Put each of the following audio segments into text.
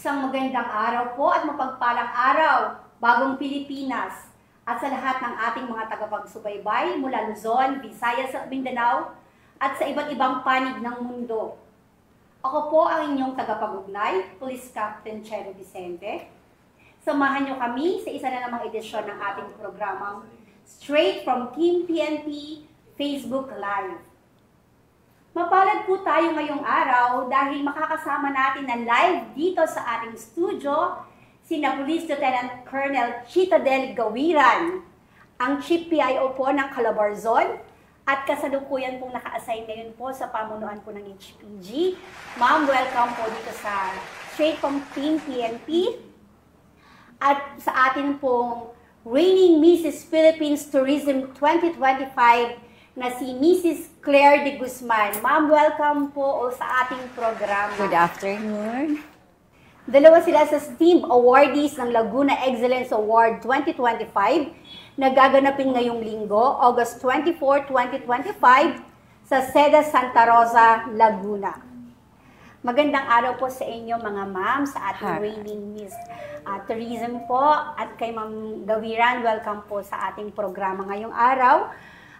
Isang magandang araw po at mapagpalang araw, bagong Pilipinas, at sa lahat ng ating mga tagapagsubaybay mula Luzon, Visayas at Mindanao, at sa iba't ibang panig ng mundo. Ako po ang inyong tagapag-ugnay, Police Captain Chero Vicente. Samahan niyo kami sa isa na namang edisyon ng ating programang Straight from Team PNP Facebook Live. Mapalad po tayo ngayong araw dahil makakasama natin na live dito sa ating studio sina Police Lieutenant Colonel Chitadel Gawiran, ang Chief PIO po ng Calabarzon at kasalukuyan pong naka-assign ngayon po sa pamunuan po ng HPG. Ma'am, welcome po dito sa Straight from Team PNP at sa atin pong Reigning Mrs. Philippines Tourism 2025 na si Mrs. Claire de Guzman. Ma'am, welcome po sa ating programa. Good afternoon. Dalawa sila sa STEAM awardees ng Laguna Excellence Award 2025 na gaganapin ngayong linggo, August 24, 2025 sa Seda Santa Rosa, Laguna. Magandang araw po sa inyo mga ma'am sa ating Reigning Miss Tourism po at kay Ma'am Gawiran, welcome po sa ating programa ngayong araw.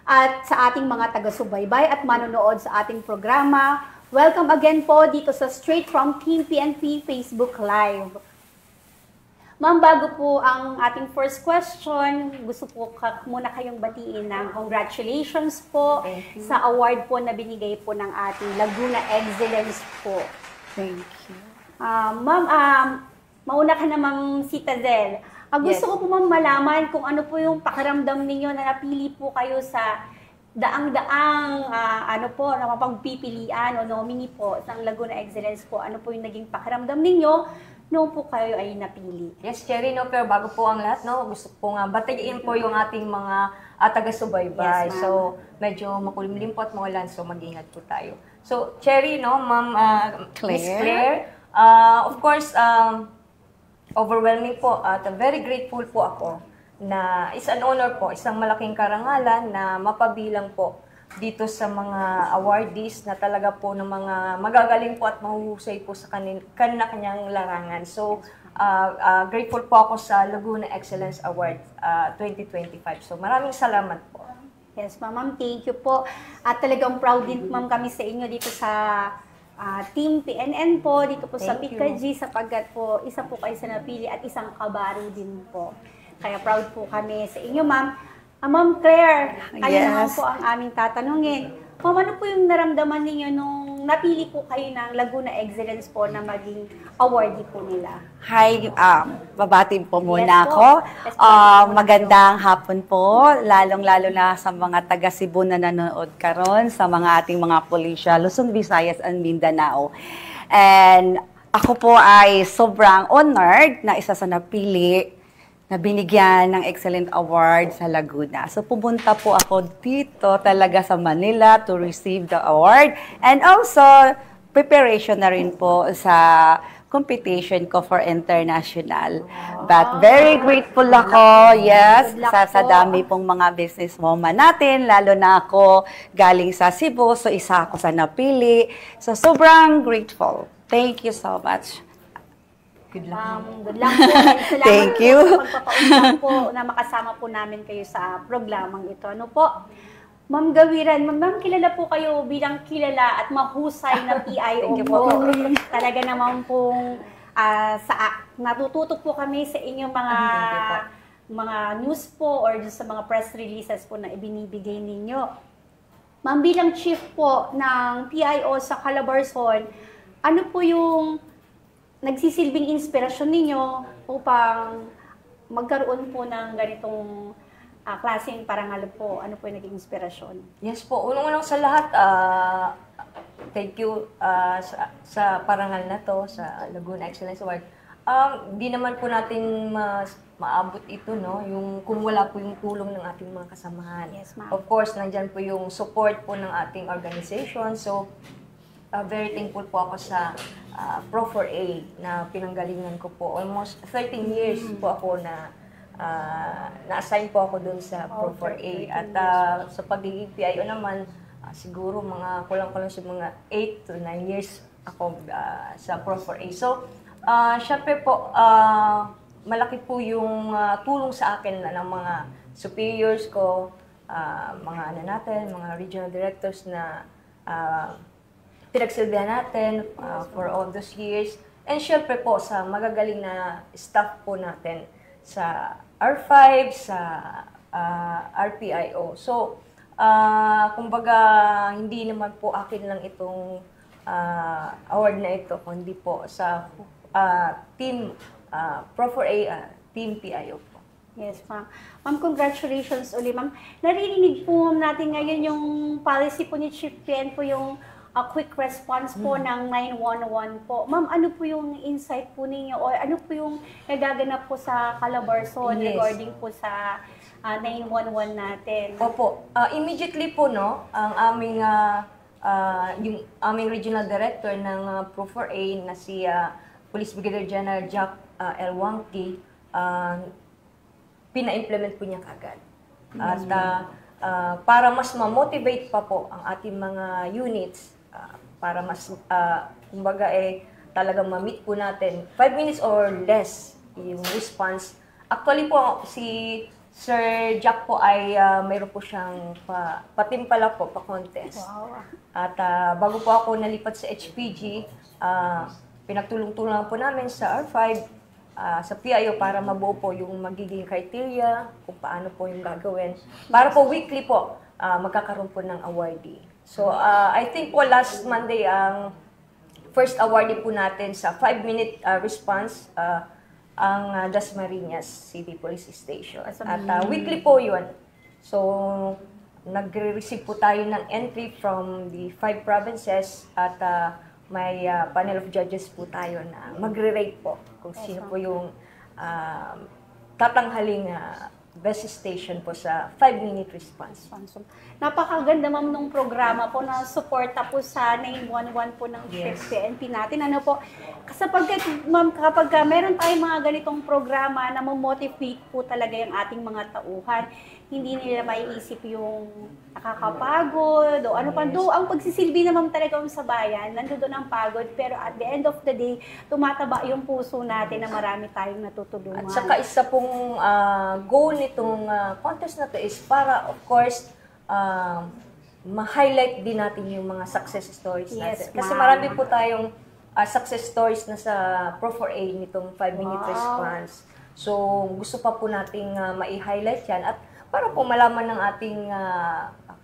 At sa ating mga taga-subaybay at manonood sa ating programa, welcome again po dito sa Straight from Team PNP Facebook Live. Ma'am, bago po ang ating first question, gusto po muna kayong batiin ng congratulations po sa award po na binigay po ng ating Laguna Excellence po. Thank you. Ma'am, mauna ka namang Citadel. Gusto ko po ma'am malaman kung ano po yung pakiramdam ninyo na napili po kayo sa daang-daang na mapagpipilian o nominee po ng Laguna Excellence po. Ano po yung naging pakiramdam ninyo noong po kayo ay napili? Yes, Cherry, no, pero bago po ang lahat, no, gusto ko nga batiin po yung ating mga taga-subaybay. Yes, so, medyo makulimlim po at maulan, so mag-ingat po tayo. So, Cherry, no, Ma'am Miss Claire, of course, overwhelming po at very grateful po ako na is an honor po, isang malaking karangalan na mapabilang po dito sa mga awardees na talaga po ng mga magagaling po at mahuhusay po sa kanya-kanyang larangan. So, grateful po ako sa Laguna Excellence Award 2025. So, maraming salamat po. Yes, ma'am, thank you po. At talagang proud din ma'am kami sa inyo dito sa Team PNN po, dito po sa PICAG, sapagkat po isa po kayo sa napili at isang kabaro din po. Kaya proud po kami sa inyo, ma'am. Ma'am Claire, kayo naman po ang aming tatanungin. Ma'am, ano po yung naramdaman ninyo nung napili po kayo ng Laguna Excellence po na maging awardee po nila? Hi, babatin po muna ako. Magandang hapon po, lalong-lalo na sa mga taga Cebu na nanonood karon, sa mga ating mga pulisya, Luzon, Visayas, and Mindanao. And ako po ay sobrang honored na isa sa napili na binigyan ng Excellent Award sa Laguna. So pumunta po ako dito talaga sa Manila to receive the award. And also, preparation na rin po sa competition ko for international. But very grateful ako, yes, sa dami pong mga businesswoman natin, lalo na ako galing sa Cebu, so isa ako sa napili. So sobrang grateful. Thank you so much. Good luck. Good luck po. Salamat Thank you. Po sa pagpapaunang po na makasama po namin kayo sa programang ito. Ano po? Ma'am Gawiran, ma'am, kilala po kayo bilang kilala at mahusay na PIO po. Talaga naman pong natututo po kami sa inyong mga news po or sa mga press releases po na ibinibigay ninyo. Ma'am, bilang chief po ng PIO sa Calabarzon, ano po yung nagsisilbing inspirasyon ninyo upang magkaroon po ng ganitong klaseng parangal po? Ano po yung naging inspirasyon? Yes po, unang-unang sa lahat, thank you sa parangal na to, sa Laguna Excellence Award. Di naman po natin maabot ito, no? Yung kung wala po yung tulong ng ating mga kasamahan. Yes, ma'am. Of course, nandyan po yung support po ng ating organization. So, very thankful po ako sa Pro4A na pinanggalingan ko po. Almost 13 years po ako na na-assign po ako dun sa Pro4A. At sa pagiging PIO naman, siguro mga kulang-kulang sa mga 8 to 9 years ako sa Pro4A. So, Syempre po, malaki po yung tulong sa akin ng mga superiors ko, mga ano natin, mga regional directors na pinagsilbihan natin for all those years. And syempre po sa magagaling na staff po natin sa R5, sa RPIO. So, kumbaga, hindi naman po akin lang itong award na ito, kundi po sa team Pro4A, team PIO po. Yes, ma'am. Ma'am, congratulations uli, ma'am. Naririnig po natin ngayon yung policy po ni Chief PN po yung quick response po ng 911 po. Ma'am, ano po yung insight po ninyo or ano po yung nagaganap po sa Calabarzon regarding po sa 911 natin? Opo. Immediately po, no, ang aming yung aming regional director ng Pro4A na si Police Brigadier General Jack L. Wangki, pina-implement po niya kagad. At para mas ma-motivate pa po ang ating mga units, para mas, kumbaga talagang ma-meet po natin, 5 minutes or less yung response. Actually po, si Sir Jack po ay mayroon po siyang patimpala po, pa-contest. Wow. At bago po ako nalipat sa HPG, pinagtulong-tulungan po namin sa R5, sa PIO para mabuo po yung magiging criteria, kung paano po yung gagawin. Para po weekly po, magkakaroon po ng awardee. So, I think po last Monday, ang first awardee po natin sa 5-minute response, ang Dasmariñas City Police Station. At weekly po yun. So, nagre-receive po tayo ng entry from the 5 provinces at may panel of judges po tayo na magre-rate po kung sino po yung tatanghaling best station po sa 5-minute response. Napakaganda, ma'am, nung programa po na suporta po sa 911 po ng PNP natin. Ano po, sapagkat, ma'am, kapag meron tayong mga ganitong programa na motivate po talaga yung ating mga tauhan, hindi nila maiisip yung nakakapagod o ano pa. Do, ang pagsisilbi naman talaga sa bayan, nandoon ang pagod, pero at the end of the day, tumataba yung puso natin na marami tayong natutulungan. At saka isa pong goal nitong contest na to is para, of course, ma-highlight din natin yung mga success stories natin. Kasi marami po tayong success stories na sa Pro4A nitong 5-minute response. So, gusto pa po nating mai-highlight yan at para po malaman ng ating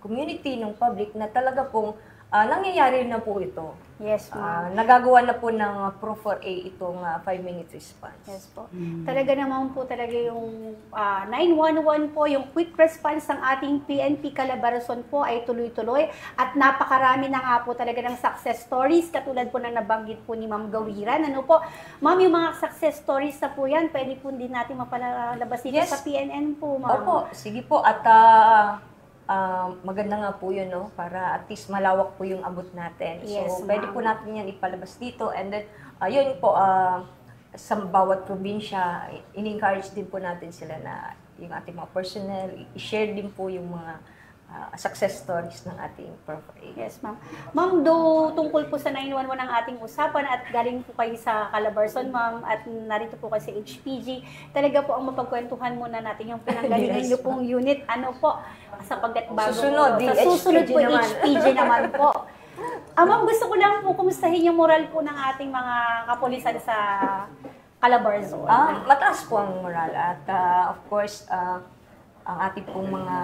community, ng public, na talaga pong nangyayari na po ito. Yes, ma'am. Nagagawa na po ng Pro4A itong 5-minute response. Yes po. Talaga naman po talaga yung 911 po, yung quick response ng ating PNP Calabarzon po ay tuloy-tuloy at napakarami na nga po talaga ng success stories katulad po ng nabanggit po ni Ma'am Gawiran. Ano po, Ma'am, yung mga success stories na po yan, pwede po din natin mapalabas dito sa PNN po, Ma'am. Opo, sige po. At maganda nga po yun, no? Para at least malawak po yung abot natin. Yes, so, pwede po natin yan ipalabas dito. And then, yun po, sa bawat probinsya, in-encourage din po natin sila na yung ating mga personnel, i-share din po yung mga success stories ng ating Pro4A. Yes, ma'am. Ma'am, do tungkol po sa 911 ang ating usapan at galing po kayo sa Calabarzon, ma'am, at narito po kayo sa HPG. Talaga po ang mapagkwentuhan muna natin yung pinanggalingan niyo pong unit. Ano po, sapagkat bago susunod, sa susunod po, naman. HPG naman po. Ma'am, gusto ko lang po kumustahin yung moral po ng ating mga kapulisan sa Calabarzon. Mataas po ang moral at of course, ang ating pong mga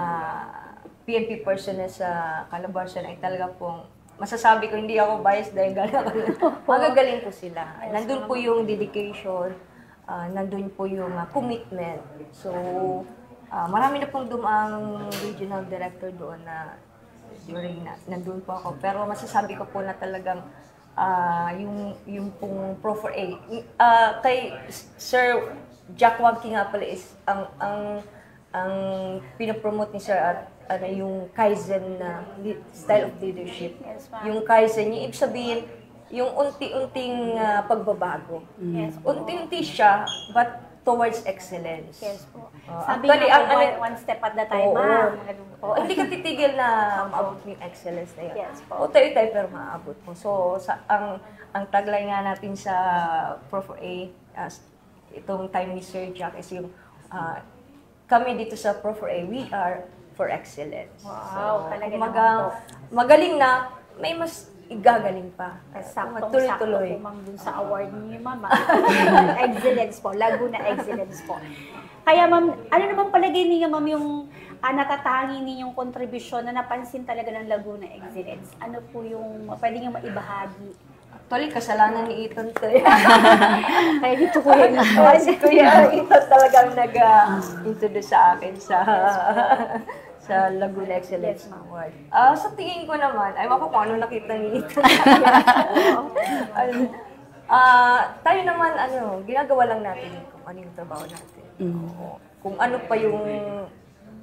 PNP personnel sa Calabarzon ay talaga pong masasabi ko, hindi ako biased dahil magagaling po sila. Nandun po yung dedication, nandun po yung commitment. So, marami na pong dumaang regional director doon na during nandun po ako. Pero masasabi ko po na talagang yung pong Pro4A. Kay Sir Jack Wangki nga pala is ang pinapromote ni Sir at yung Kaizen na style of leadership. Yes, yung Kaizen, yung ibig sabihin, yung unti-unting pagbabago. Yes, unti-unti siya, but towards excellence. Yes po. Sabi Actually, nga po, one step at a time, Oo. ma'am. Ganun po. Hindi ka titigil na maabot mo yung excellence na yan. Yes po. Tayo-tayo pero maabot mo. So, ang tagline nga natin sa Prof. A, itong time ni Sir Jack is yung kami dito sa Prof. A, we are for excellence. Wow, talaga kumaga, naman po. magaling na, may mas igagaling pa. Saktong-sakto Tuloy-tuloy. po, ma'am, dun sa award niyo, ma'am. Excellence po, Laguna Excellence po. Kaya, ma'am, ano naman palagay niyo, ma'am, yung natatangi ninyong kontribusyon na napansin talaga ng Laguna Excellence? Ano po yung pwede niyo maibahagi? Actually, kasalanan ni Ethan to. Kaya dito ko yan. Si Kuya Ethan talagang nag-introduce sa akin sa Laguna Excellence Award. Sa tingin ko naman, ay mako kung ano nakita ni Ethan. Tayo naman, ginagawa lang natin kung ano yung trabaho natin. Kung ano pa yung,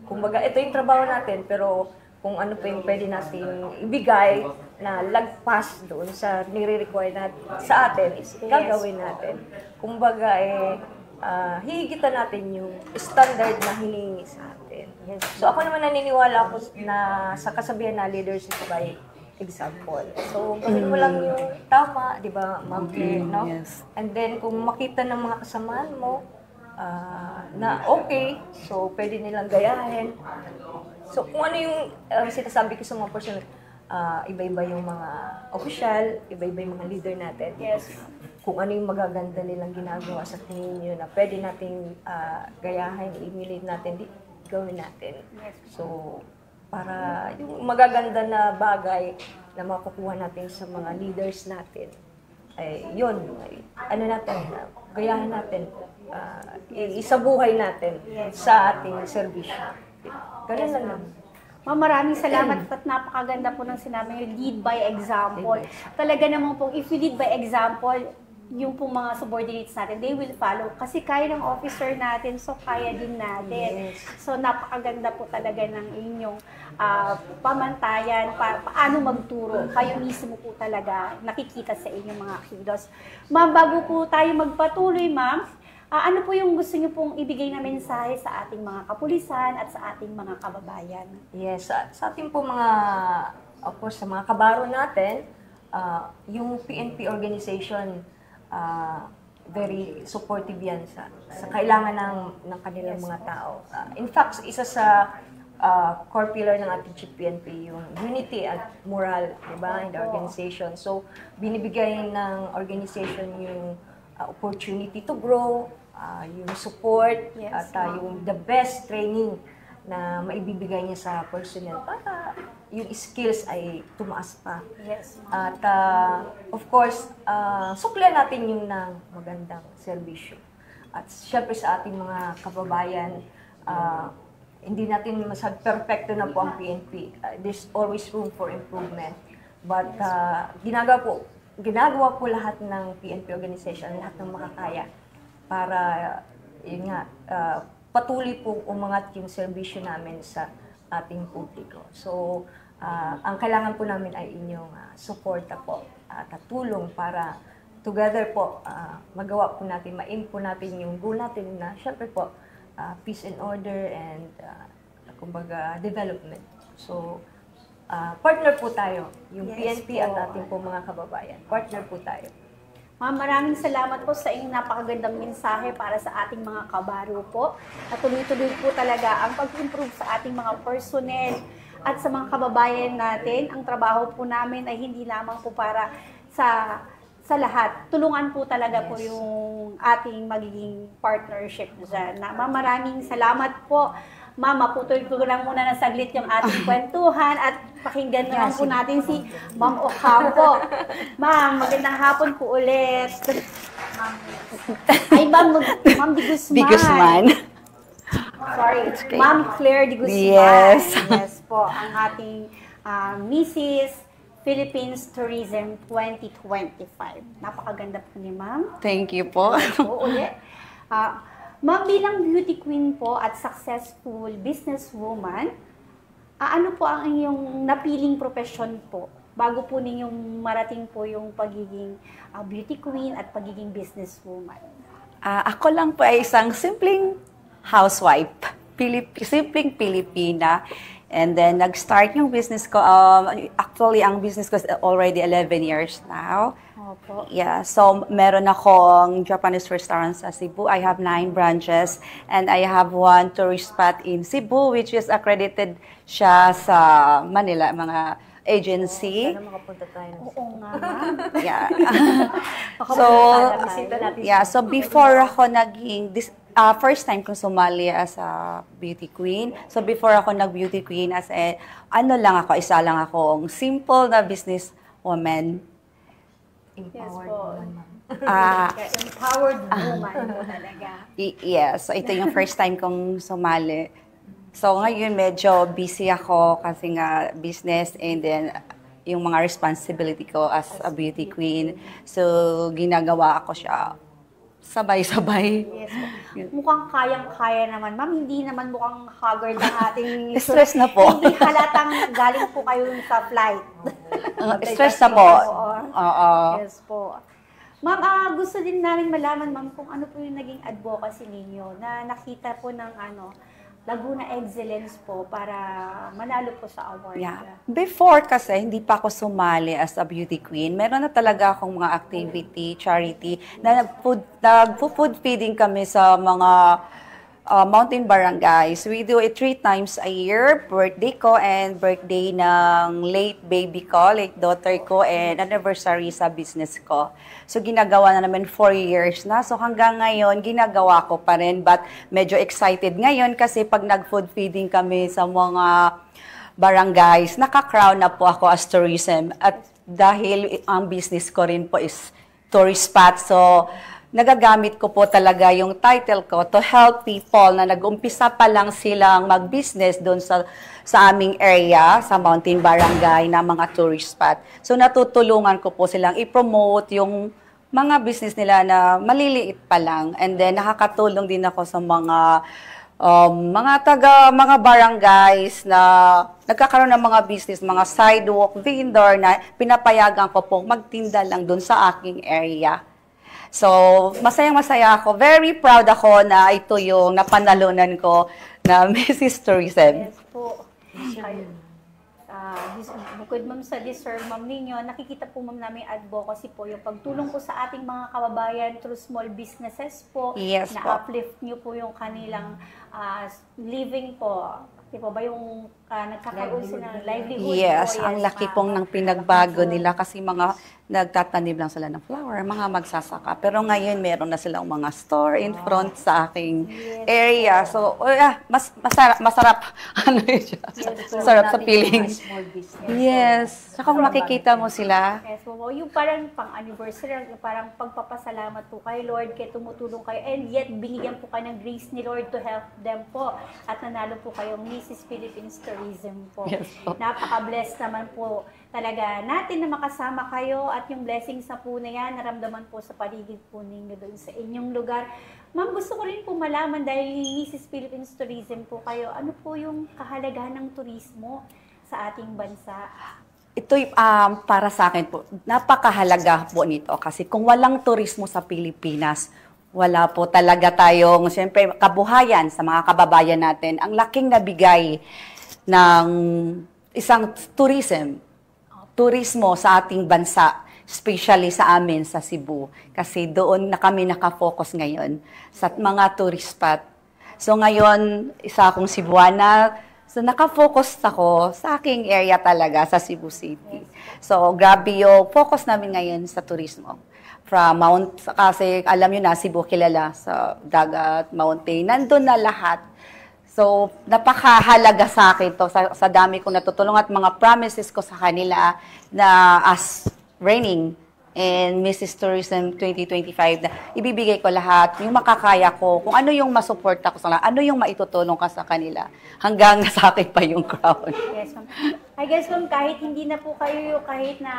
kumbaga, ito yung trabaho natin, pero kung ano pa yung pwede natin ibigay na lagpas doon sa nire-require sa atin, is gagawin natin. Kumbaga, hihigitan natin yung standard na hiningi sa atin. So ako naman naniniwala ako na sa kasabihan na leadership by example. So gawin mo lang yung tama, di ba, Ma'am Claire, no? Yes. And then kung makita ng mga kasamaan mo na okay, so pwede nilang gayahin. So kung ano yung sinasabi ko sa mga person, iba-iba yung mga official, iba-iba yung mga leader natin. Yes. Kung ano yung magaganda nilang ginagawa sa tingin nyo na pwede nating gayahin, i-emulate natin, gawin natin. So, para yung magaganda na bagay na makukuha natin sa mga leaders natin, ay yun, ano natin, gayahin natin, isabuhay natin sa ating serbisyo. Ganun lang naman. Ma'am, maraming salamat at napakaganda po ng sinabi niyo, lead by example. Talaga naman po, if you lead by example, yung pong mga subordinates natin, they will follow. Kasi kaya ng officer natin, so kaya din natin. Yes. So napakaganda po talaga ng inyong pamantayan, paano magturo. Kayo mismo po talaga nakikita sa inyong mga kilos. Ma'am, bago po tayo magpatuloy, ma'am, ano po yung gusto niyo pong ibigay na mensahe sa ating mga kapulisan at sa ating mga kababayan? Yes, sa ating po mga, of course, sa mga kabaro natin, yung PNP organization, very supportive yan sa kailangan ng kanilang mga tao. In fact, isa sa core pillar ng ating PNP, yung unity at moral, diba, in the organization. So, binibigay ng organization yung opportunity to grow, yung support, at yung the best training na maibibigay niya sa personnel para yung skills ay tumaas pa. Yes. At of course, suklian natin yung ng magandang serbisyo. At syempre sa ating mga kababayan, hindi natin masag perfecto na po ang PNP. There's always room for improvement. But ginagawa po lahat ng PNP organization, lahat ng makakaya para yun nga, patuloy po umangat yung serbisyo namin sa ating publiko. So, ang kailangan po namin ay inyong suporta po at tulong para together po magawa po natin, ma-aim po natin yung goal natin na syempre po peace and order and kumbaga development. So, partner po tayo, yung PNP at ating po mga kababayan. Partner po tayo. Ma'am, maraming salamat po sa inyong napakagandang mensahe para sa ating mga kabaro po. At tuloy-tuloy po talaga ang pag-improve sa ating mga personnel at sa mga kababayan natin. Ang trabaho po namin ay hindi lamang po para sa lahat. Tulungan po talaga po yung ating magiging partnership dyan. Ma'am, maraming salamat po. Ma'am, maputol ko lang muna ng saglit yung ating kwentuhan at pakinggan naman po natin si Ma'am Ocampo. Ma'am, magandang hapon po ulit. Ay, Ma'am Di Guzman. Di Guzman. Sorry, Ma'am Claire Di Guzman. Yes. Yes po, ang ating Mrs. Philippines Tourism 2025. Napakaganda po ni Ma'am. Thank you po. Po ulit. Ma'am, bilang beauty queen po at successful businesswoman, ano po ang inyong napiling profession po bago po ninyong marating po yung pagiging beauty queen at pagiging businesswoman? Ako lang po ay isang simpleng housewife, simpleng Pilipina. And then, nag-start yung business ko. Actually, ang business ko is already 11 years now. Opo. Yeah, so meron akong Japanese restaurant sa Cebu. I have 9 branches and I have 1 tourist spot in Cebu which is accredited siya sa Manila, mga agency. Sana makapunta tayo. Oo nga, ma'am. Yeah. So, So before ako first time kong sumali as a beauty queen. So before ako nag-beauty queen isa lang akong simple na business woman. Empowered po. woman, ma'am. Empowered woman po talaga. Yes, so ito yung first time kong sumali. So ngayon medyo busy ako kasi nga business and then yung mga responsibility ko as a beauty queen. So ginagawa ako siya sabay-sabay. Yes po. Mukhang kayang-kaya naman. Ma'am, hindi naman mukhang haggard ang ating... Stress na po. Hindi halatang galing po kayo sa flight. Stress na po. Oo. Yes po. Ma'am, gusto din namin malaman, ma'am, kung ano po yung naging advocacy ninyo na nakita po ng Laguna Excellence po para manalo po sa award. Yeah. Before kasi, hindi pa ako sumali as a beauty queen. Meron na talaga akong mga activity, charity, na nag-food feeding kami sa mga mountain barangays. We do it 3 times a year, birthday ko and birthday ng late baby ko, late daughter ko, and anniversary sa business ko. So ginagawa na namin 4 years na. So hanggang ngayon, ginagawa ko pa rin. But medyo excited ngayon kasi pag nag-food feeding kami sa mga barangays, naka-crown na po ako as tourism. At dahil ang business ko rin po is tourist spot, so nagagamit ko po talaga yung title ko to help people na nag-umpisa pa lang silang mag-business doon sa aming area, sa Mountain Barangay na mga tourist spot. So natutulungan ko po silang i-promote yung mga business nila na maliliit pa lang. And then nakakatulong din ako sa mga mga barangays na nagkakaroon ng mga business, mga sidewalk vendor na pinapayagan ko po magtinda lang doon sa aking area. So, masayang-masaya ako. Very proud ako na ito yung napanalunan ko na Mrs. Tourism. Yes po. Bukod ma'am sa deserve ma'am ninyo, nakikita po ma'am namin advocacy po yung pagtulong po sa ating mga kababayan through small businesses po. Yes na po. uplift nyo po yung kanilang living po. Di po ba yung nagkakaroon sila ng livelihood? Yes, po? ang laki pong ng pinagbago nila kasi mga nagtatanim lang sila ng flower, mga magsasaka. Pero ngayon, meron na silang mga store in front sa aking area. So, masarap. Ano yun siya? Sarap sa feeling. Yes. Saka kung makikita mo sila. Yes, po. Yung parang pang-anniversary, parang pagpapasalamat po kay Lord, kaya tumutulong kayo, and yet binigyan po kayo ng grace ni Lord to help them po. At nanalo po kayong Mrs. Philippines Tourism po. Yes, po. Napaka-blessed naman po talaga natin na makasama kayo at yung blessings na po na yan, naramdaman po sa paligid po ninyo doon sa inyong lugar. Ma'am, gusto ko rin po malaman dahil Mrs. Philippines Tourism po kayo, ano po yung kahalagahan ng turismo sa ating bansa? Ito para sa akin po, napakahalaga po nito kasi kung walang turismo sa Pilipinas, wala po talaga tayong, siyempre, kabuhayan sa mga kababayan natin. Ang laking nabigay ng isang turismo sa ating bansa, especially sa amin sa Cebu. Kasi doon na kami nakafocus ngayon sa mga tourist spot. So ngayon, isa akong Cebuana, so nakafocus ako sa aking area talaga, sa Cebu City. So grabe yung focus namin ngayon sa turismo. Kasi alam nyo na, Cebu kilala sa dagat, mountain, nandun na lahat. So, napakahalaga sa akin to sa dami kong natutulong at mga promises ko sa kanila na as reigning in Mrs. Tourism 2025 na ibibigay ko lahat, yung makakaya ko, kung ano yung masuporta ko sa kanila, ano yung maitutulong ka sa kanila, hanggang nasa akin pa yung crown. Yes, ma'am. I guess, ma'am, kahit hindi na po kayo, kahit na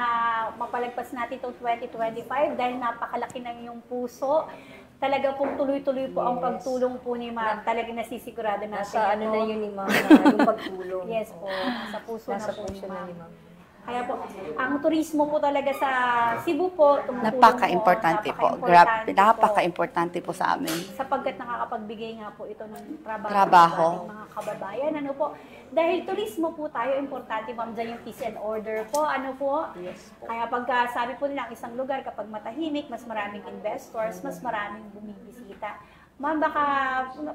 mapalagpas natin itong 2025, dahil napakalaki ng iyong puso, talaga pong tuloy-tuloy po ang pagtulong po ni ma'am. Talagang nasisigurado natin. Nasa ano na yun ni ma'am, yung pagtulong. Yes po, sa puso Nasa na po ni puso na ma'am. ni ma'am. Kaya po, ang turismo po talaga sa Cebu po, tumutulong Napaka-importante po. Grabe, napaka-importante po sa amin. Sapagkat nakakapagbigay nga po ito ng Trabaho. sa ating mga kababayan. Ano po? Dahil turismo po tayo, importante ma'am dyan yung peace and order po. Ano po? Yes po. Kaya pagka sabi po nila ang isang lugar, kapag matahimik, mas maraming investors, mas maraming bumibisita. Ma'am, baka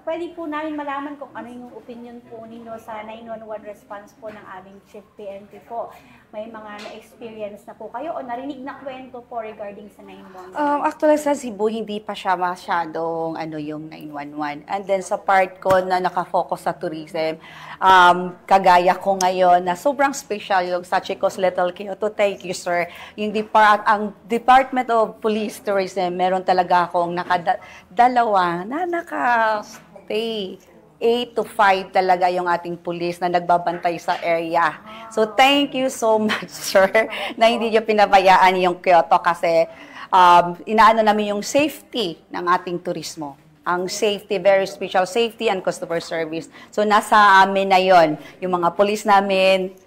pwede po namin malaman kung ano yung opinion po ninyo sa 911 response po ng aming Chief PNP po. May mga na-experience na po kayo o narinig na kwento po regarding sa 911? Actually sa Cebu, hindi pa siya masyadong yung 911. And then sa part ko na nakafocus sa tourism, kagaya ko ngayon na sobrang special yung sa Chico's Little Kyoto. Thank you, sir. Ang Department of Police Tourism, meron talaga akong dalawa na naka-stay. 8 to 5 talaga yung ating police na nagbabantay sa area. So, thank you so much, sir, na hindi nyo pinabayaan yung Kyoto kasi inaano namin yung safety ng ating turismo. Ang safety, very special safety and customer service. So, nasa amin na yon yung mga police namin.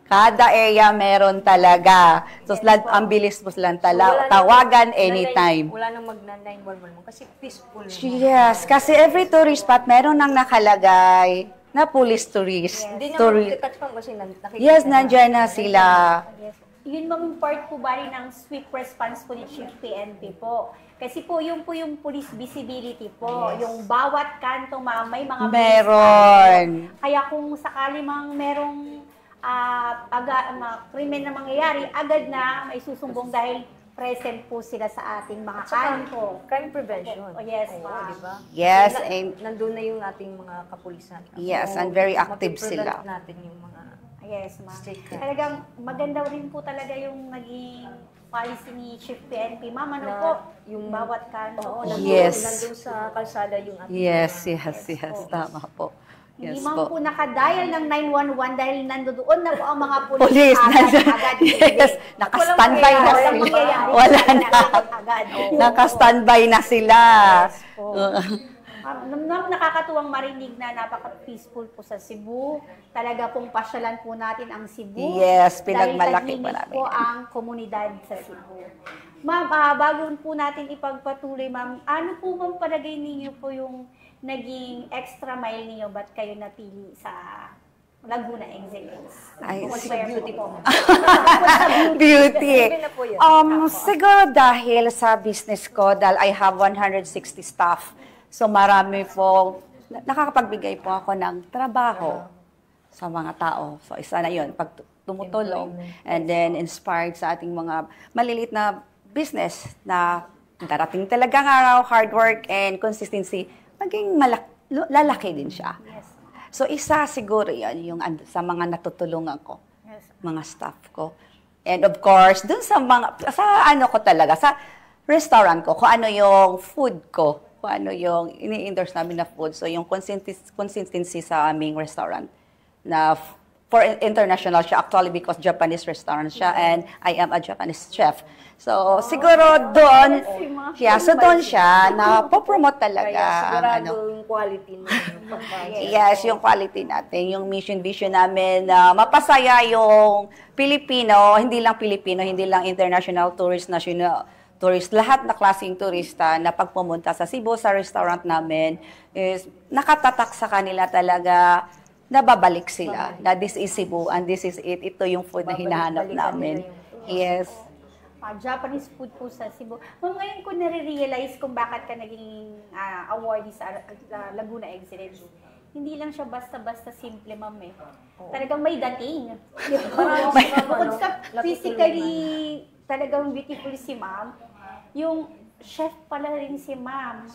Kada area meron talaga. So, ang bilis po silang tawagan anytime. Wala nang mag-911 mo kasi peaceful. Yes, kasi every tourist spot meron nang nakalagay na police tourist. Hindi naman touch pa kasi nakikita. Yes, nandyan na sila. Yes. Yun ma'am, part po bali ng swift response po ni Chief PNP po. Kasi po yung police visibility po. Yes. Yung bawat kanto ma'am, may mga Meron. kaya kung sakali mang merong krimen na mangyayari, agad na may susumbong dahil present po sila sa ating mga kanto. Crime prevention. Oh, yes, Oo, ma'am. diba? Yes, and Nandun na yung ating mga kapulisan. yes, and very active mapiprevent sila. natin yung mga Yes, ma'am. Strict crimes. Talagang maganda rin po talaga yung naging policy ni Chief PNP. Ma'am, ano Na po? yung- Bawat kanto. Oo, Yes. nandun sa kalsada yung ating Yes, mga- yes, tama po. Hindi Yes man po po. nakadial ng 911 dahil nandoon na po ang mga pulis. Police, agad. yes, naka-standby na Walang sila. mangyayari. Wala na. Agad. Oo. Naka-standby na sila. Yes po. Nakakatuwang marinig na napaka-peaceful po sa Cebu. Talaga pong pasyalan po natin ang Cebu. Yes, pinagmalaki dahil pa tahimik namin. po ang komunidad sa Cebu. Ma'am, bago po natin ipagpatuloy, ma'am, ano po ma'am palagay ninyo po yung naging extra mile ninyo ba't kayo napili sa Laguna Excellence? Ay, Bukod sa sa beauty po. Beauty. Sabi na po yun. Siguro dahil sa business ko, dahil I have 160 staff, so marami po, nakakapagbigay po ako ng trabaho sa mga tao. So isa na yun, pag tumutulong, and then inspired sa ating mga maliliit na business na darating talagang araw, hard work and consistency, maging lalaki din siya. Yes. So isa siguro yan, yung sa mga natutulungan ko, Yes. mga staff ko. And of course, dun sa ko talaga, sa restaurant ko, kung ano yung food ko, kung ano yung ini-endorse namin na food. So yung consistency sa aming restaurant na for international siya, actually because Japanese restaurant siya and I am a Japanese chef. So siguro doon, so doon siya na po-promote talaga. Kaya sigurado ang yung quality mo. Yung pagkain. Yes, yung quality natin, yung mission vision namin na mapasaya yung Pilipino, hindi lang Pilipino, hindi lang international tourist, national tourist, lahat na klaseng turista na pagpumunta sa Cebu, sa restaurant namin, is nakatatak sa kanila talaga, nababalik sila, na this is Cebu and this is it. Ito yung food na hinahanap Babalik-balikan namin. nila yung- Yes. Japanese food po sa Cebu. Ma'am, ngayon ko nare-realize kung bakit ka naging awardee sa Laguna Excellence. Hindi lang siya basta-basta simple, ma'am eh. Talagang may dating. Bukod sa physically talagang beautiful si ma'am, yung chef pala rin si ma'am.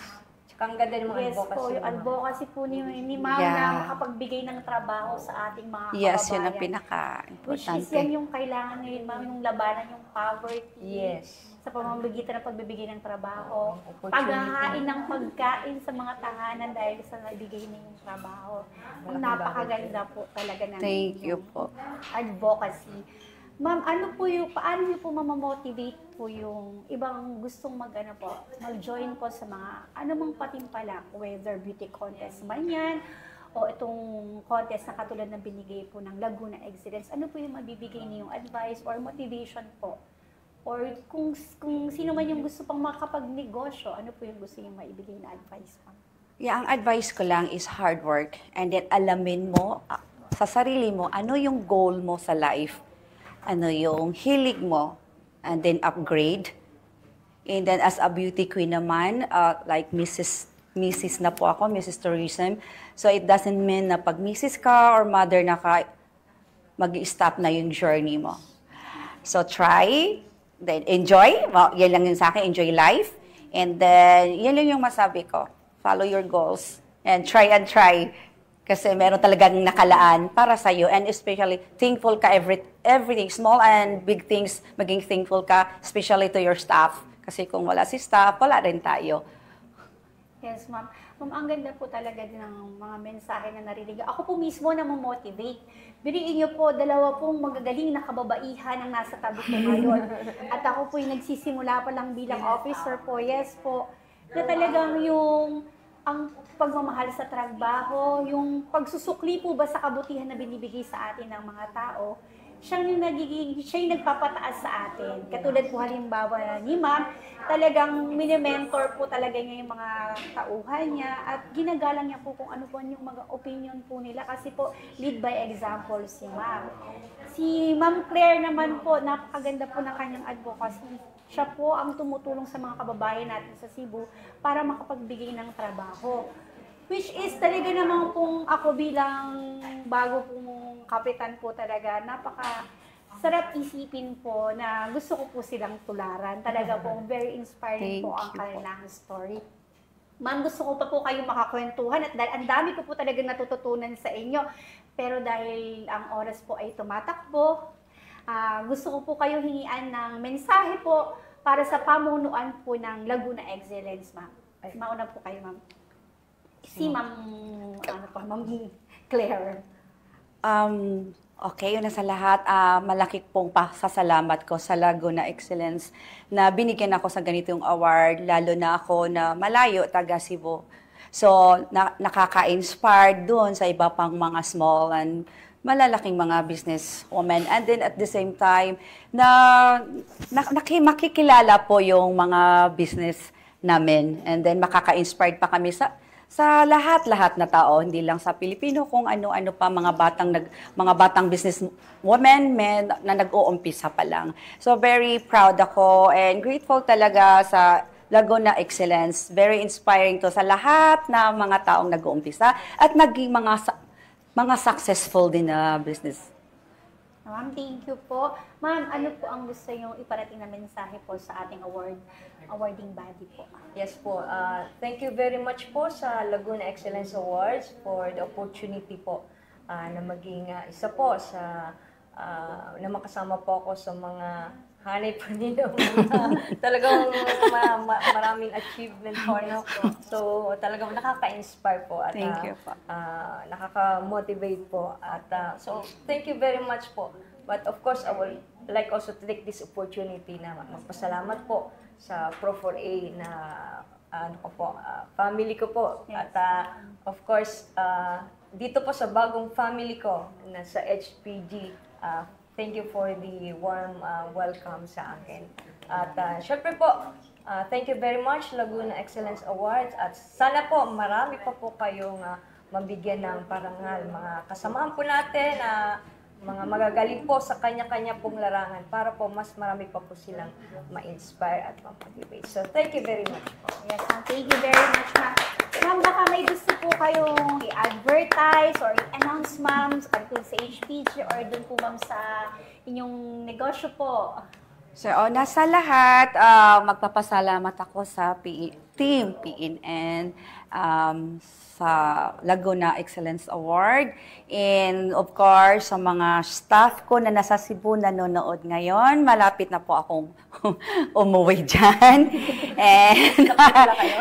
Tsaka ang ganda ng mga Yes advocacy. po, yung advocacy po ni ma'am Yeah. na makapagbigay ng trabaho sa ating mga Yes, yun ang kababayan. Which is pinaka-importante. yan yung kailangan ngayon, ma'am, yung labanan yung poverty. Yes. Sa pamamagitan ng pagbibigay ng trabaho. Opportunity. Paghahain ng pagkain sa mga tahanan dahil sa nabigay ninyong trabaho. Ang Malaking napakaganda po talaga ng Thank you po. advocacy. Ma'am, paano niyo po mamamotivate po yung ibang gustong mag-join po sa mga anumang patimpalak, whether beauty contest man yan, o itong contest na katulad ng binigay po ng Laguna Excellence, ano po yung mabibigay niyong advice or motivation po? Or kung sino man yung gusto pang makapagnegosyo, ano po yung gusto yung maibigay na advice po? Yeah, ang advice ko lang is hard work and then alamin mo sa sarili mo ano yung goal mo sa life, ano yung hilig mo, and then upgrade. And then as a beauty queen naman, like Mrs. na po ako, Mrs. Tourism. So it doesn't mean na pag Mrs. ka or mother na ka, mag-stop na yung journey mo. So try, then enjoy. Well, yan lang yun sa akin, enjoy life. And then, yan lang yung masabi ko. Follow your goals and try. Kasi meron talagang nakalaan para sa'yo. And especially, thankful ka everything, small and big things, maging thankful ka, especially to your staff. Kasi kung wala si staff, wala rin tayo. Yes, ma'am. Ma'am, ang ganda po talaga din ng mga mensahe na narinig. Ako po mismo na motivate. Biriin niyo po, dalawa pong magagaling na kababaihan ang nasa tabi ko ngayon. At ako po yung nagsisimula pa lang bilang officer po. Yes po. Na talagang yung ang pagmamahal sa trabaho, yung pagsusukli po ba sa kabutihan na binibigay sa atin ng mga tao, siya yung nagpapataas sa atin. Katulad po halimbawa ni ma'am, talagang mini-mentor po talaga niya yung mga tauhan niya at ginagalang niya po kung ano po yung mga opinion po nila kasi po lead by example si ma'am. Si Ma'am Claire naman po, napakaganda po ng kanyang advocacy. Siya po ang tumutulong sa mga kababayan natin sa Cebu para makapagbigay ng trabaho. Which is talaga naman kung ako bilang bago pong kapitan po talaga, sarap isipin po na gusto ko po silang tularan. Talaga po, very inspiring po ang kanilang story. Ma'am, gusto ko pa po kayong makakwentuhan at dahil ang dami ko po talaga natututunan sa inyo. Pero dahil ang oras po ay tumatakbo, gusto ko po kayo hingian ng mensahe po para sa pamunuan po ng Laguna Excellence, ma'am. Mauna po kayo, ma'am. Si Ma'am Claire. Okay, una sa lahat, malaki pong pasasalamat ko sa Laguna Excellence na binigyan ako sa ganitong award, lalo na ako na malayo, taga Cebu. So, nakaka-inspire doon sa iba pang mga small and malalaking mga business women. And then at the same time, makikilala po yung mga business namin. And then makaka-inspired pa kami sa lahat-lahat na tao, hindi lang sa Pilipino, kung ano-ano pa mga batang business women, men na nag-uumpisa pa lang. So very proud ako and grateful talaga sa Laguna Excellence. Very inspiring to sa lahat na mga taong nag-uumpisa at naging mga successful din na business. Ma'am, thank you po. Ma'am, ano po ang gusto nyo iparating na mensahe po sa ating awarding body po? Yes po. Thank you very much po sa Laguna Excellence Awards for the opportunity po na maging isa po na makasama po ako sa mga hanay pa nila. Talagang maraming achievement po. No? So, talagang nakaka-inspire po. At, thank you po. Nakaka-motivate po. At, so, thank you very much po. But of course, I would like also to take this opportunity na magpasalamat po sa Pro4A na family ko po. Yes. At of course, dito po sa bagong family ko na sa HPG, thank you for the warm welcome sa akin. At syempre po, thank you very much Laguna Excellence Awards at sana po marami pa po kayong mabigyan ng parangal. Mga kasamahan po natin, mga magagaling po sa kanya-kanya pong larangan para po mas marami pa po silang ma-inspire at ma-motivate. So thank you very much po. Yes, ma'am. Thank you very much, ma'am. Ma'am, baka may gusto po kayong i-advertise or i-announce, ma'am, sa HPG or dun po, ma'am, sa inyong negosyo po. So, nasa lahat, magpapasalamat ako sa Team PNN sa Laguna Excellence Award. And of course, sa mga staff ko na nasa Cebu nanonood ngayon, malapit na po akong umuwi dyan.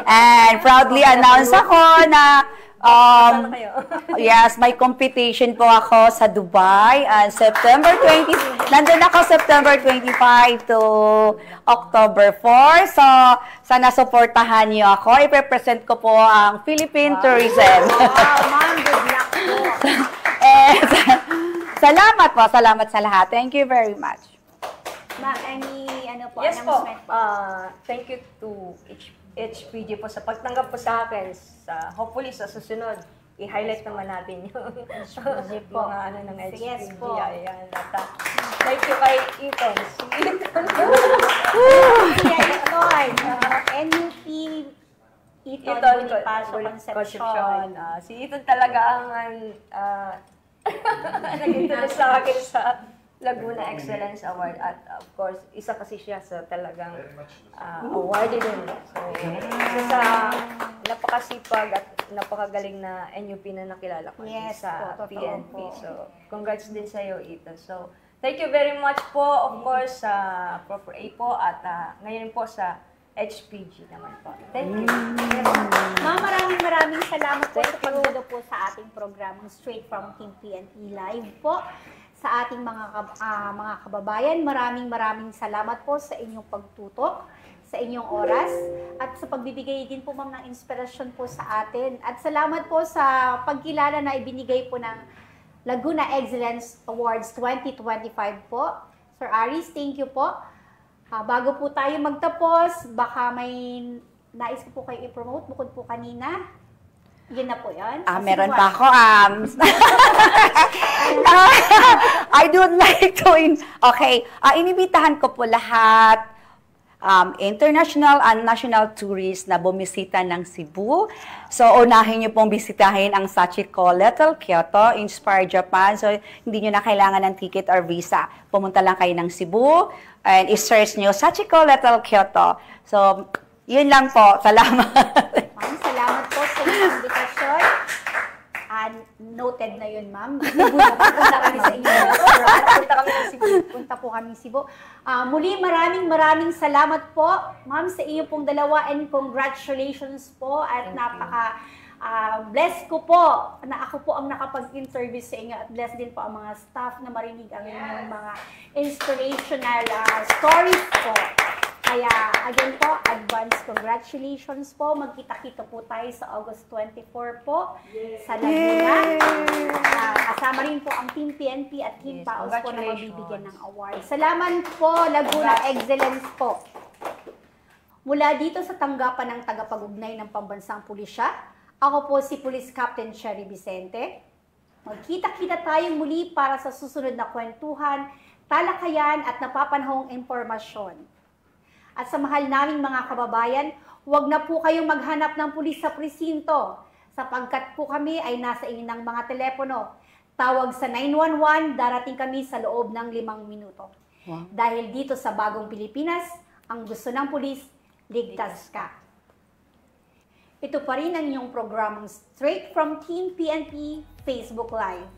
And proudly announce ako na yes, may competition po ako sa Dubai on September 20. Nandun ako September 25 to October 4. So, sana supportahan niyo ako. I-represent ko po ang Philippine Tourism. Wow, ma'am, good luck Salamat po. Salamat sa lahat. Thank you very much. Ma'am, any Yes po. announcement? Thank you to HPG po sa pagtanggap po sa akin. Hopefully sa susunod, i-highlight naman natin yung mga ano ng HPG. Yes po. Ayan. At, thank you kay Ethan. Si Ethan. NUP Eton Bonifacio Concepcion. Si Ethan talaga ang nag-introduce sa akin sa Laguna Excellence Award at of course, isa kasi siya sa talagang awarded din. So, isa sa napakasipag at napakagaling na NUP na nakilala ko sa po, totoo PNP. po. So, congrats din sa iyo, Ethan. So, thank you very much po, of course, sa Proper A po at ngayon po sa HPG naman po. Thank you. Ma'am, maraming salamat po sa pagdalo po sa ating programang Straight from Team PNP Live po. Sa ating mga kababayan, maraming salamat po sa inyong pagtutok, sa inyong oras, at sa pagbibigay din po ma'am ng inspirasyon po sa atin. At salamat po sa pagkilala na ibinigay po ng Laguna Excellence Awards 2025 po. Sir Aris, thank you po. Bago po tayo magtapos, baka may nais ko po kayo i-promote bukod po kanina. Yun na po yan. Meron pa ako. I would like to inibitahan ko po lahat international and national tourists na bumisita ng Cebu. So, unahin niyo pong bisitahin ang Sachiko Little Kyoto, Inspire Japan. So, hindi niyo na kailangan ng ticket or visa. Pumunta lang kayo ng Cebu and i-search niyo Sachiko Little Kyoto. So, yun lang po. Salamat. Ma'am, salamat po sa invitation. Noted na yun, ma'am. Punta kami sa inyo. Punta po kami Cebu. Muli, maraming salamat po, ma'am, sa iyo pong dalawa and congratulations po at bless ko po na ako po ang nakapag-interview sa inyo at bless din po ang mga staff na marinig ang inyong mga inspirational stories po. Kaya, again po, advance congratulations po. Magkita-kita po tayo sa August 24 po sa Laguna. Kasama rin po ang Team PNP at Team Paos po na mabibigyan ng award. Salamat po, Laguna Excellence po. Mula dito sa tanggapan ng tagapag-ugnay ng Pambansang Pulisya, ako po si Police Captain Sherry Vicente. Magkita-kita tayo muli para sa susunod na kwentuhan, talakayan at napapanahong impormasyon. At sa mahal naming mga kababayan, huwag na po kayong maghanap ng pulis sa presinto sapagkat po kami ay nasa inyong mga telepono. Tawag sa 911, darating kami sa loob ng 5 minuto. Wow. Dahil dito sa Bagong Pilipinas, ang gusto ng pulis, ligtas ka. Ito pa rin ang inyong programang Straight from Team PNP Facebook Live.